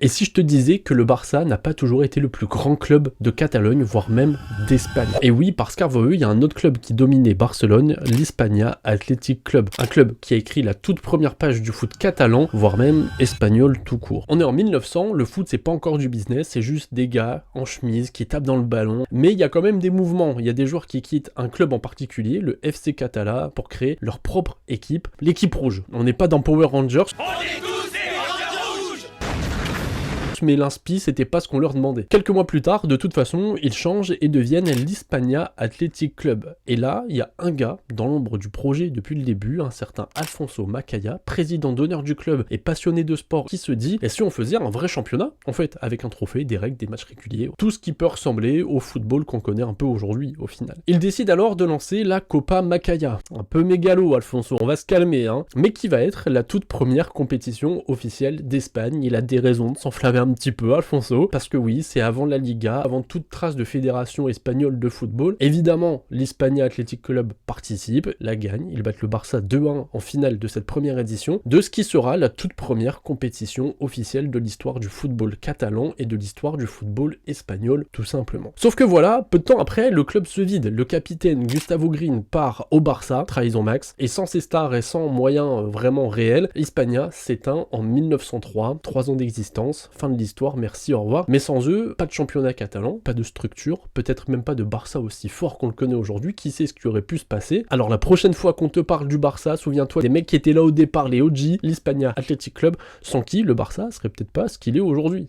Et si je te disais que le Barça n'a pas toujours été le plus grand club de Catalogne, voire même d'Espagne? Et oui, parce qu'avant eux, il y a un autre club qui dominait Barcelone, l'Hispania Athletic Club. Un club qui a écrit la toute première page du foot catalan, voire même espagnol tout court. On est en 1900, le foot c'est pas encore du business, c'est juste des gars en chemise qui tapent dans le ballon. Mais il y a quand même des mouvements, il y a des joueurs qui quittent un club en particulier, le FC Catala, pour créer leur propre équipe, l'équipe rouge. On n'est pas dans Power Rangers. Mais l'inspi, c'était pas ce qu'on leur demandait. Quelques mois plus tard, de toute façon, ils changent et deviennent l'Hispania Athletic Club. Et là, il y a un gars dans l'ombre du projet depuis le début, un certain Alfonso Macaya, président d'honneur du club et passionné de sport, qui se dit, et si on faisait un vrai championnat, en fait, avec un trophée, des règles, des matchs réguliers, tout ce qui peut ressembler au football qu'on connaît un peu aujourd'hui, au final. Il décide alors de lancer la Copa Macaya. Un peu mégalo, Alfonso, on va se calmer, hein. Mais qui va être la toute première compétition officielle d'Espagne. Il a des raisons de s'enflammer un petit peu, Alfonso, parce que oui, c'est avant la Liga, avant toute trace de fédération espagnole de football. Évidemment, l'Hispania Athletic Club participe, la gagne, ils battent le Barça 2-1 en finale de cette première édition, de ce qui sera la toute première compétition officielle de l'histoire du football catalan et de l'histoire du football espagnol, tout simplement. Sauf que voilà, peu de temps après, le club se vide, le capitaine Gustavo Green part au Barça, trahison max, et sans ses stars et sans moyens vraiment réels, Hispania s'éteint en 1903, 3 ans d'existence, fin de l'histoire, merci, au revoir. Mais sans eux, pas de championnat catalan, pas de structure, peut-être même pas de Barça aussi fort qu'on le connaît aujourd'hui, qui sait ce qui aurait pu se passer. Alors la prochaine fois qu'on te parle du Barça, souviens-toi des mecs qui étaient là au départ, les OG, l'Hispania Athletic Club, sans qui le Barça serait peut-être pas ce qu'il est aujourd'hui.